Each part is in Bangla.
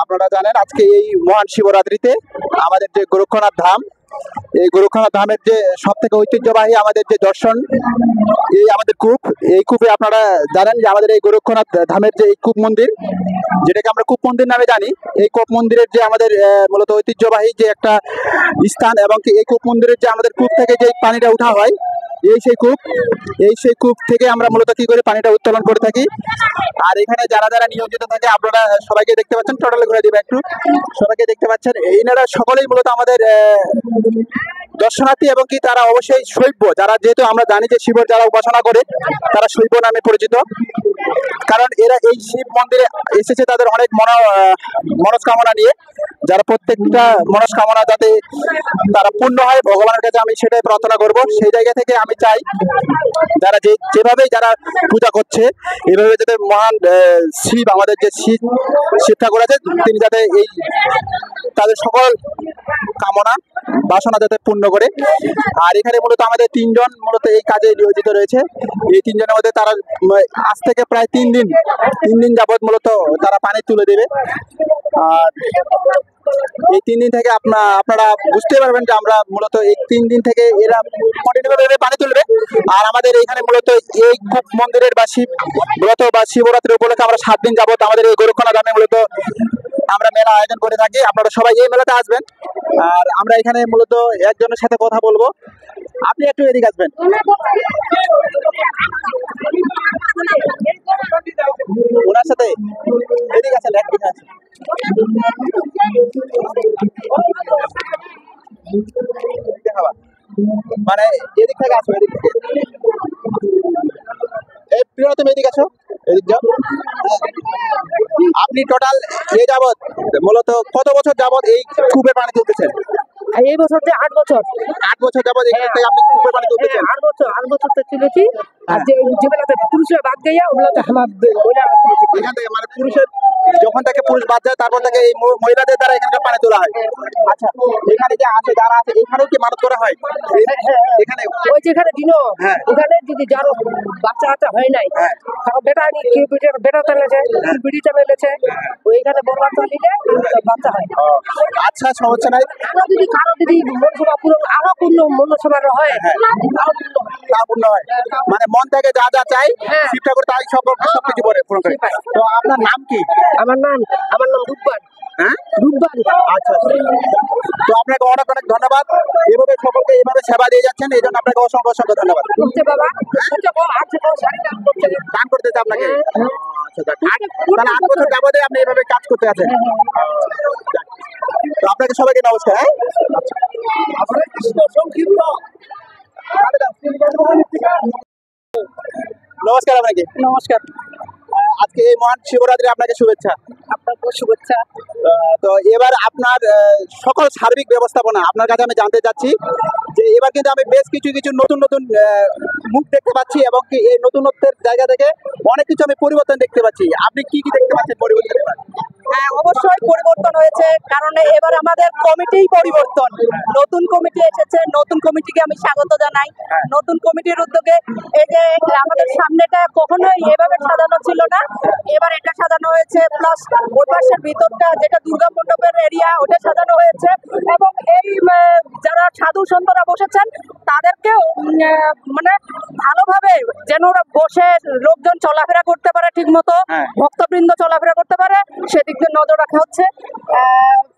আপনারা জানেন আজকে এই মহান শিবরাত্রিতে আমাদের যে গোরক্ষনাথ ধাম, এই গোরক্ষনাথ ধামের যে সব থেকে ঐতিহ্যবাহী আমাদের যে দর্শন, এই আমাদের কূপ, এই কূপে আপনারা জানেন যে আমাদের এই গোরক্ষনাথ ধামের যে এই কূপ মন্দির, যেটাকে আমরা কূপ মন্দির নামে জানি, এই কূপ মন্দিরের যে আমাদের মূলত ঐতিহ্যবাহী যে একটা স্থান, এবং এই কূপ মন্দিরের যে আমাদের কূপ থেকে যে পানিটা উঠা হয়, এই সেই কূপ থেকে আমরা মূলত কি করে পানিটা উত্তোলন করে থাকি। আর এখানে যারা যারা নিয়োজিত থাকে আপনারা সবাইকে দেখতে পাচ্ছেন, টোটালে ঘুরে দিবে একটু, সবাইকে দেখতে পাচ্ছেন, এইনারা সকলেই মূলত আমাদের দর্শনার্থী, এবং কি তারা অবশ্যই শৈব, যারা যেহেতু আমরা জানি যে শিবের যারা উপাসনা করে তারা শৈব নামে পরিচিত, কারণ এরা এই শিব মন্দিরে এসেছে তাদের অনেক মনস্কামনা নিয়ে, যারা প্রত্যেকটা মনস্কামনা যাতে তারা পূর্ণ হয় ভগবানের কাছে আমি সেটাই প্রার্থনা করব। সেই জায়গা থেকে আমি চাই যারা যেভাবে যারা পূজা করছে এভাবে যাতে মহান শিব, আমাদের যে শিব ঠাকুর আছে, তিনি যাতে এই তাদের সকল কামনা বাসনা যাতে পূর্ণ করে। আর এখানে মূলত আমাদের তিনজন মূলত এই কাজে নিয়োজিত রয়েছে। এই তিনজনের মধ্যে তারা আজ থেকে প্রায় তিন দিন যাবৎ মূলত তারা পানি তুলে দেবে। আর এই 3 দিন থেকে আপনারা বুঝতে পারবেন যে আমরা মূলত এই 3 দিন থেকে এরা কন্টিনিউভাবে পানি তুলবে। আর আমাদের এখানে মূলত এই কূপ মন্দিরের বা শিবরাত্রি উপলক্ষে আমরা 7 দিন যাবত আমাদের এই গোরক্ষনাথ ধামে মূলত আমরা মেলা আয়োজন করে থাকি। আপনারা সবাই এই মেলাতে আসবেন। আর আমরা এখানে মূলত একজনের সাথে কথা বলবো, আপনি একটু এদিকে আসবেন। ওনার সাথে এদিকে আছেন, একদিকে আছেন, মানে এদিক থেকে আসো, এদিক থেকে এই প্রিয়, তুমি এদিকে আসো, এদিক যাও। আপনি টোটাল এই যাবত মূলত কত বছর যাবত এই কূপে পানি তুলতেছেন? এই বছর যে 8 বছর 8 বছর যাবত এখান থেকে আপনি কূপে পানি তুলতেছেন? 8 বছর থেকে তুলেছি। আর যে বেলাতে পুরুষরা বাদ গিয়া ওগুলাতে আমার এখান থেকে মানে পুরুষের যখন থেকে পুরুষ বাদ যায় তারপর থেকে এই মহিলাদের দ্বারা এখানকার পানি তোলা হয়। আচ্ছা, এখানে যে আছে যারা আছে এখানেও কি মানত করা হয়? এখানে ওই যেখানে দিন ওখানে যদি যার বাচ্চা হয় নাই, কারণ বেটা তেলেছে, বিড়িটা মেলেছে, ওইখানে বড় বাচ্চা নিলে বাচ্চা হয়। আচ্ছা, সমস্যা নাই। কারো যদি মনসভা পূরণ আরো পূর্ণ মনসভা হয়, তা পূর্ণ হয়, মানে মন থেকে যা যা চাই শিব ঠাকুর তাই সবকিছু পূরণ করে। তো আপনার নাম কি? আমার নাম রূপবান। হ্যাঁ, রূপবান। আচ্ছা, তো আপনাকে অনেক অনেক ধন্যবাদ। এভাবে সকলকে এইভাবে সেবা দিয়ে যাচ্ছেন, এই জন্য আপনাকে অসংখ্য অসংখ্য ধন্যবাদ। দান করতেছে আপনাকে। তাহলে 8 বছর যাবতীয় আপনি এইভাবে কাজ করতে আছেন। তো আপনাকে সবাইকে নমস্কার। হ্যাঁ, নমস্কার আপনাকে। নমস্কার। আজকে এই মহান শিবরাত্রি আপনাকে শুভেচ্ছা। আপনাকেও শুভেচ্ছা। তো এবার আপনার সকল সার্বিক ব্যবস্থাপনা আপনার কাছে আমি জানতে চাচ্ছি যে এবার কিন্তু আমি বেশ কিছু নতুন মুখ দেখতে পাচ্ছি, এবং কি এই নতুনত্বের জায়গা থেকে অনেক কিছু আমি পরিবর্তন দেখতে পাচ্ছি। আপনি কি দেখতে পাচ্ছেন পরিবর্তন? হ্যাঁ, অবশ্যই পরিবর্তন হয়েছে, কারণ এবার আমাদের কমিটি পরিবর্তন, নতুন কমিটি এসেছে। নতুন কমিটিকে আমি স্বাগত জানাই। নতুন কমিটির উদ্যোগে এই যে আমাদের সামনেটা কখনোই এভাবে সাজানো ছিল না, এবার এটা সাজানো হয়েছে, প্লাস ওই পাশের ভিতরটা যেটা দুর্গা মণ্ডপের এরিয়া ওটা সাজানো হয়েছে, এবং এই যারা সাধু সন্তরা বসেছেন তাদেরকেও মানে ভালোভাবে যেন ওরা বসে লোকজন চলাফেরা করতে পারে, ঠিক মতো ভক্তবৃন্দ চলাফেরা করতে পারে সেদিক দিয়ে নজর রাখা হচ্ছে।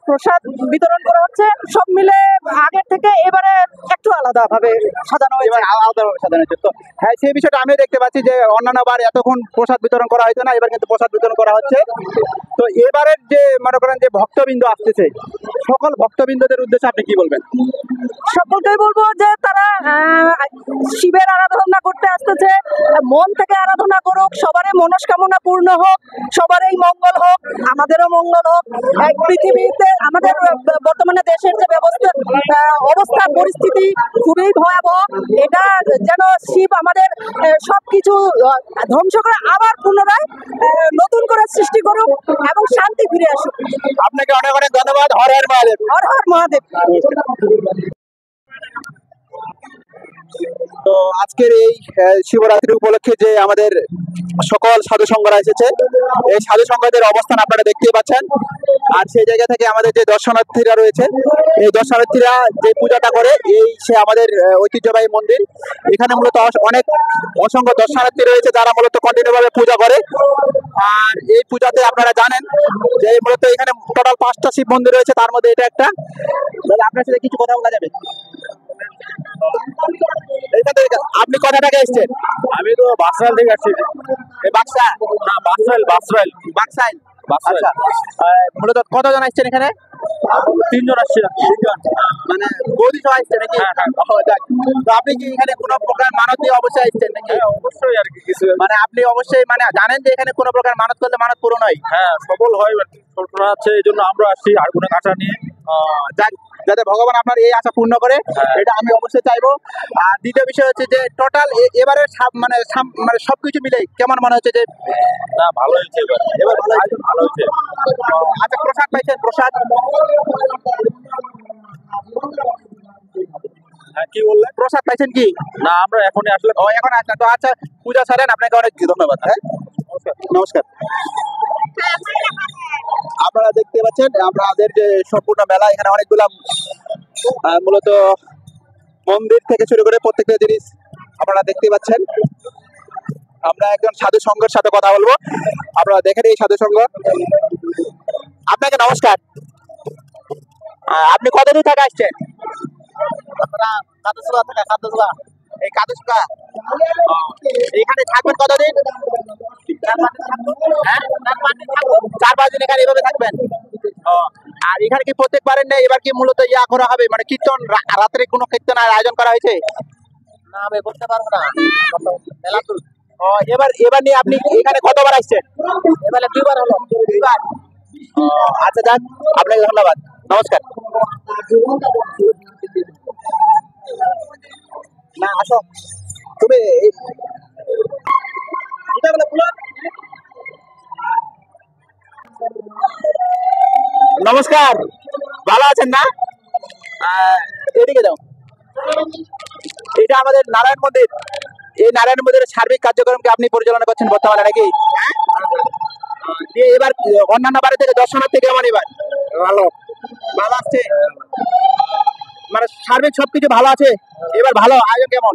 প্রসাদ বিতরণ করা হচ্ছে, সব মিলে আগের থেকে এবারে একটু আলাদাভাবে সাজানো হয়েছে। তো হ্যাঁ, সেই বিষয়টা আমি দেখতে পাচ্ছি যে অন্যান্য বার এতক্ষণ প্রসাদ বিতরণ করা হয়তো না, এবার কিন্তু প্রসাদ বিতরণ করা হচ্ছে। তো এবারের যে মনে করেন যে ভক্তবৃন্দ আসতেছে, সকল ভক্তবৃন্দদের উদ্দেশ্যে আপনি কি বলবেন? সকলকেই বলবো যে তারা শিবের আরাধনা করতে আসতেছে, মন থেকে আরাধনা করুক, সবারই মনস্কামনা পূর্ণ হোক, সবারই মঙ্গল হোক, আমাদেরও মঙ্গল হোক। পৃথিবীতে আমাদের বর্তমানে দেশের যে অবস্থা পরিস্থিতি খুবই ভয়াবহ, এটা যেন শিব আমাদের সবকিছু ধ্বংস করে আবার পুনরায় নতুন করে সৃষ্টি করুক এবং শান্তি ফিরে আসুক। আপনাকে অনেক অনেক ধন্যবাদ। হর হর মহাদেব। হর হর মহাদেব। তো আজকের এই শিবরাত্রি উপলক্ষে যে আমাদের সকল সাধু সংঘরা এসেছে, এই সাধু সংঘদের অবস্থান আপনারা দেখতেই পাচ্ছেন। আর সেই জায়গা থেকে আমাদের যে দর্শনার্থীরা রয়েছে, এই দর্শনার্থীরা যে পূজাটা করে, এই সে আমাদের ঐতিহ্যবাহী মন্দির। এখানে মূলত অনেক অসংখ্য দর্শনার্থী রয়েছে যারা মূলত কন্টিনিউ ভাবে পূজা করে। আর এই পূজাতে আপনারা জানেন যে মূলত এখানে টোটাল 5টা শিব মন্দির রয়েছে, তার মধ্যে এটা একটা। তাহলে আপনার সাথে কিছু কথা বলা যাবে? এইখান থেকে আপনি কোথা থেকে এসেছেন? আমি তো বাসরাইল থেকে আসছি। এই বাক্সা? না, বাসরাইল বাসরাইল বাক্সাইল। বাসরাইল। আচ্ছা, মূলত কতজন আসছেন এখানে? 3 জন আসছি। 3 জন। মানে বৌদি সহ আসছেন নাকি? হ্যাঁ, হ্যাঁ। ও, যাক। তো আপনি কি এখানে কোনো প্রকার মানত দিয়ে অবশ্যই আসছেন নাকি? হ্যাঁ, অবশ্যই আর কি কিছু। মানে আপনি অবশ্যই মানে জানেন যে এখানে কোনো প্রকার মানত করলে মানত পূরণ হয়? হ্যাঁ, সফল হয় আর কি। ছোটরা আছে, এই জন্য আমরা আসছি আগুনের কাঁটা নিয়ে। যাক, যাতে ভগবান আপনার এই আশা পূর্ণ করে, হ্যাঁ। এটা আমি অবশ্যই চাইবো। আর দ্বিতীয় বিষয় হচ্ছে যে টোটাল এবারে মানে মানে সবকিছু মিলে কেমন মনে হচ্ছে যে? না, ভালো হয়েছে এবার। এবার ভালো হয়েছে। আয়োজন ভালো হয়েছে। আচ্ছা, প্রসাদ পাইছেন? প্রসাদ? হ্যাঁ, কি বললেন? প্রসাদ পাইছেন কি? না, আমরা এখনই আসলে। ও, এখন আসলেন তো? আচ্ছা, পূজা ছাড়েন, আপনাকে অনেক ধন্যবাদ। হ্যাঁ, নমস্কার। আপনারা দেখতে পাচ্ছেন আমাদের যে সম্পূর্ণ মেলা, এখানে অনেকগুলা মূলত মন্দির থেকে শুরু করে প্রত্যেকটা জিনিস আপনারা দেখতে পাচ্ছেন। আমরা একজন সাধু সংঘের সাথে কথা বলবো, আপনারা দেখেন এই সাধু সংঘ। আপনাকে নমস্কার। আপনি কতদূর থেকে আসছেন? কাদুসুয়া থেকে। কাদুসুয়া, এই কাদুসুয়া। এখানে থাকবেন কতদিন? 4-5 দিন এখানে এভাবে থাকবেন? আর এখানে কি প্রত্যেকবারের নেই, এবার কি মূলত ইয়া করা হবে, মানে কীর্তন রাত্রে কোনো কীর্তন আয়োজন করা হয়েছে? না, আমি বলতে পারবো না। এবার নিয়ে আপনি এখানে কতবার আসছেন? এবারে 2বার হলো। 2বার। আচ্ছা, যাক, আপনাকে ধন্যবাদ। নমস্কার। না, আসো তুমি। নমস্কার, ভালো আছেন না? এদিকে যাও। এটা আমাদের নারায়ণ মন্দির। এই নারায়ণ মন্দিরের সার্বিক কার্যক্রমকে আপনি পরিচালনা করছেন বর্তমানে নাকি? এবার অন্যান্য বাড়ি থেকে দর্শনার্থী কেমন এবার? ভালো। ভালো আসছে, মানে সার্বিক সবকিছু ভালো আছে এবার? ভালো আয়োজন কেমন?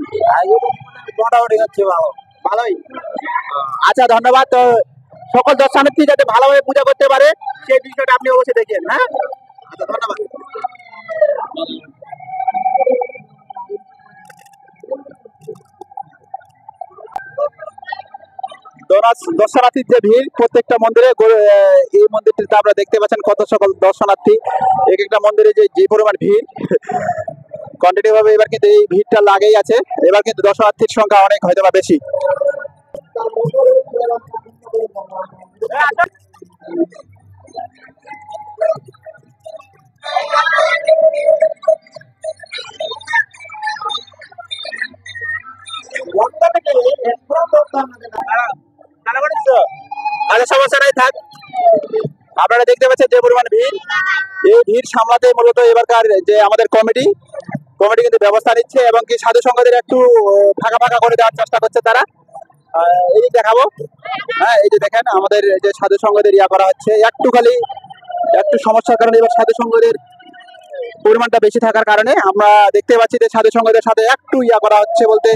মোটামুটি হচ্ছে ভালো। ভালোই। আচ্ছা, ধন্যবাদ। তো সকল দর্শনার্থী যাতে ভালোভাবে পূজা করতে পারে সেই বিষয়টা আপনি অবশ্যই দেখেন। হ্যাঁ, আচ্ছা, ধন্যবাদ। দর্শনার্থীর যে ভিড় প্রত্যেকটা মন্দিরে, এই মন্দিরটিতে আপনারা দেখতে পাচ্ছেন কত সকল দর্শনার্থী। এক একটা মন্দিরে যে পরিমাণ ভিড়, কন্টিনিউ ভাবে এবার কিন্তু এই ভিড়টা লাগেই আছে। এবার কিন্তু দর্শনার্থীর সংখ্যা অনেক হয়তো বা বেশি। আচ্ছা, সমস্যা নাই, থাক। আপনারা দেখতে পাচ্ছেন যে পরিমাণ ভিড়, এই ভিড় সামলাতে মূলত এবারকার যে আমাদের কমিটি কিন্তু ব্যবস্থা নিচ্ছে, এবং কি সাধু সংঘদের একটু ফাঁকা ফাঁকা করে দেওয়ার চেষ্টা করছে তারা। এই দিক দেখাবো। হ্যাঁ, এই যে দেখেন আমাদের যে সাধু সংঘদের ইয়া করা হচ্ছে, একটু সমস্যার কারণে এবার সাধু সংঘদের পরিমাণটা বেশি থাকার কারণে আমরা দেখতে পাচ্ছি যে সাধু সংঘদের সাথে একটু ইয়া করা হচ্ছে, বলতে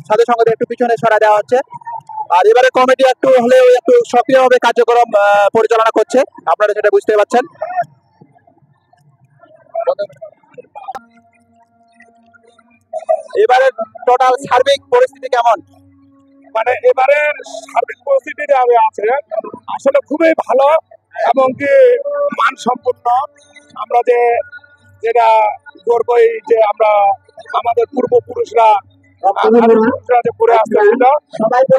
সাধু সংঘদের একটু পিছনে সরা দেওয়া হচ্ছে। আর এবারে কমিটি একটু হলেও একটু সক্রিয়ভাবে কার্যক্রম পরিচালনা করছে, আপনারা সেটা বুঝতে পারছেন। এবারে টোটাল সার্বিক পরিস্থিতি কেমন? মানে এবারের সার্বিক পরিস্থিতিটা আমি আছে আসলে খুবই ভালো, এবং কি মানসম্পন্ন। আমরা যেটা করবই যে আমরা আমাদের পূর্বপুরুষরা যে পড়ে আসতেছিল,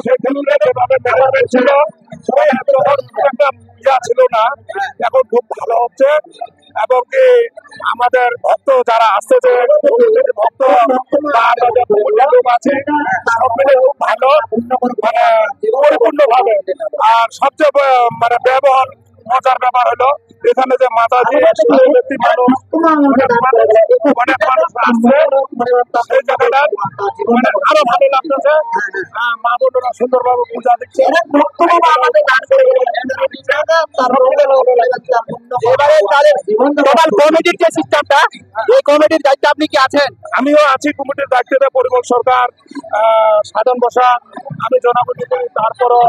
সেক্ষেত্রে যেভাবে মেজারমেন্ট ছিল তখন খুব একটা ইয়া ছিল না, এখন খুব ভালো হচ্ছে। এবং কি আমাদের ভক্ত যারা আসতেছে, ভক্ত বা আমরা যা লোক আছে, সব মিলে খুব ভালো, মানে পরিপূর্ণ ভাবে। আর সবচেয়ে মানে ব্যবহার মজার ব্যাপার হলো এখানে যে মাতাজি ব্যক্তি মানুষ, অনেক মানুষ আসছে, সেই জায়গাটা মানে আরো ভালো লাগতেছে। মা বোনেরা সুন্দরভাবে পূজা দিচ্ছে। এবারে তাহলে টোটাল কমিটির যে সিস্টেমটা, এই কমিটির দায়িত্বে আপনি কি আছেন? আমিও আছি কমিটির দায়িত্বে, পরিমল সরকার, সাধন বসা, আমি জনপ্রতিনিধি, তারপরও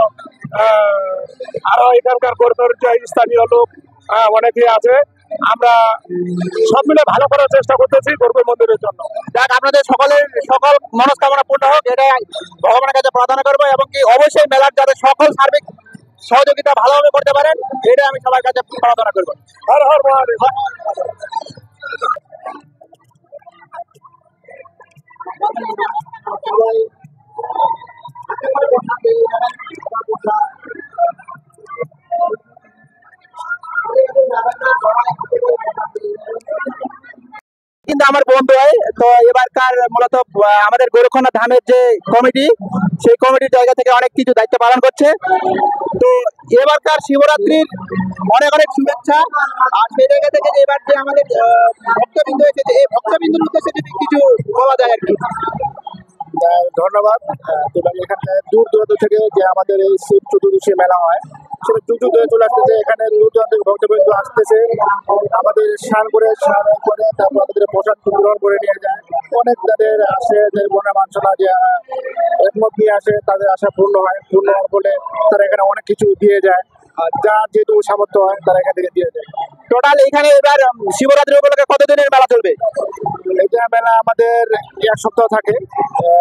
আরো এখানকার কর্মীর যে স্থানীয় লোক অনেকেই আছে। আমরা সব মিলে ভালো করার চেষ্টা করতেছি গর্ব মন্দিরের জন্য। যাক, আপনাদের সকলের সকল মনস্কামনা পূর্ণ হোক, এটা ভগবানের কাছে প্রার্থনা করবো, এবং কি অবশ্যই মেলার যাতে সকল সার্বিক সহযোগিতা ভালোভাবে করতে পারেন, এটা আমি সবার কাছে প্রার্থনা করবো। হর হর মহাদেব। কিন্তু আমার বন্ধু হয়, তো এবারকার মূলত আমাদের গোরক্ষনাথ ধামের যে কমিটি, সেই কমিটির জায়গা থেকে অনেক কিছু দায়িত্ব পালন করছে। তো এবারকার শিবরাত্রির অনেক অনেক শুভেচ্ছা। আর সেই জায়গা থেকে যে এবার যে আমাদের ভক্তবৃন্দ এসেছে, এই ভক্তবৃন্দুর উদ্দেশ্যে যদি কিছু বলা যায় আর কি। ধন্যবাদ। এবং এখানে দূর দূরান্ত থেকে যে আমাদের এই শিব চতুর্দশী মেলা হয়, সেটা দূর দূর থেকে চলে আসতেছে। এখানে দূর দূরান্ত থেকে ভক্তবৃন্দ আসতেছে, আমাদের স্নান করে তারপর তাদের প্রসাদ গ্রহণ করে নিয়ে যায়। অনেক তাদের আসে, যে মনে বাঞ্ছনা যে একমত নিয়ে আসে, তাদের আশা পূর্ণ হয়। পূর্ণ হওয়ার ফলে তারা এখানে অনেক কিছু দিয়ে যায়, আর যার যেহেতু সামর্থ্য হয় তারা এখান থেকে দিয়ে যায়। টোটাল এখানে এবার শিবরাত্রি উপলক্ষে কতদিনের মেলা চলবে? এটা মেলা আমাদের এক সপ্তাহ থাকে,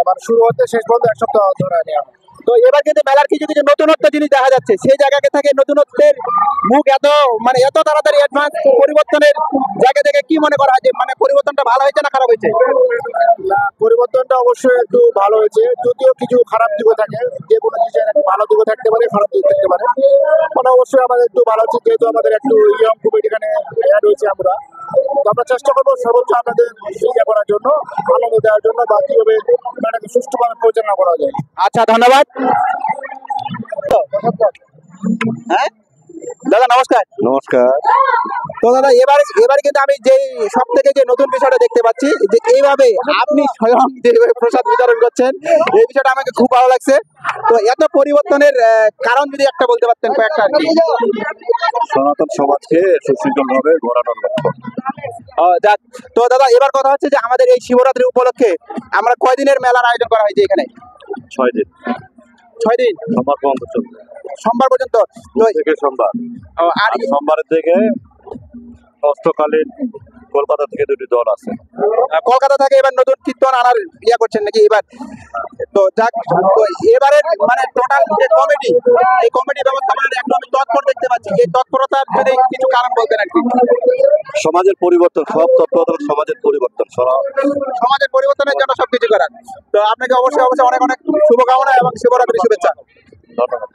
মানে শুরু হতে শেষ পর্যন্ত এক সপ্তাহ ধরে নেওয়া হয়। তো এবার কিন্তু মেলার কিছু কিছু নতুনত্ব জিনিস দেখা যাচ্ছে, সেই জায়গাকে থেকে নতুনত্বের মুখ এত তাড়াতাড়ি অ্যাডভান্স পরিবর্তনের জায়গা থেকে কি মনে করা হয় যে মানে পরিবর্তনটা ভালো হয়েছে না খারাপ হয়েছে? না, পরিবর্তনটা অবশ্যই একটু ভালো হয়েছে, যদিও কিছু খারাপ দিকও থাকে। যে কোনো জিনিসের একটা ভালো দিকও থাকতে পারে, খারাপ দিক থাকতে পারে। মানে অবশ্যই আমাদের একটু ভালো হচ্ছে, যেহেতু আমাদের একটু ইয়ং কমিটি এখানে অ্যাড হয়েছে। আমরা তো আমরা চেষ্টা করবো সর্বোচ্চ আপনাদের ইয়ে করার জন্য, আনন্দ দেওয়ার জন্য, বা কিভাবে মেলাকে সুষ্ঠুভাবে পরিচালনা করা যায়। আচ্ছা, ধন্যবাদ। হ্যাঁ দাদা, নমস্কার। নমস্কার। তো দাদা, এবার কিন্তু আমি যে সব থেকে যে নতুন বিষয়টা দেখতে পাচ্ছি, যে এইভাবে আপনি স্বয়ং যে প্রসাদ বিতরণ করছেন, এই বিষয়টা আমাকে খুব ভালো লাগছে। তো এত পরিবর্তনের কারণ যদি একটা বলতে পারতেন, কয়েকটা আর কি। সনাতন সমাজকে সুশৃঙ্খলভাবে গড়ানোর লক্ষ্য। যাক, তো দাদা এবার কথা হচ্ছে যে আমাদের এই শিবরাত্রি উপলক্ষে আমরা কয়দিনের মেলার আয়োজন করা হয়েছে এখানে? 6 দিন, 6 দিন, সোমবার পর্যন্ত চলবে। সোমবার পর্যন্ত। তো থেকে সোমবার, আর সোমবারের থেকে অষ্টকালীন কলকাতা থেকে 2টি দল আছে। কলকাতা থেকে এবার নতুন কীর্তন আনার ইয়া করছেন নাকি এবার? তো যাক, তো এবারে মানে টোটাল যে কমিটি, এই কমিটি ব্যবস্থাপনার একটু আমি তৎপর দেখতে পাচ্ছি, এই তৎপরতার যদি কিছু কারণ বলতেন আর কি। সমাজের পরিবর্তন, সব তৎপরতা সমাজের পরিবর্তন, সমাজের পরিবর্তনের জন্য সবকিছু করার। তো আপনাকে অবশ্যই অবশ্যই অনেক অনেক শুভকামনা এবং শিবরাত্রি শুভেচ্ছা। ধন্যবাদ।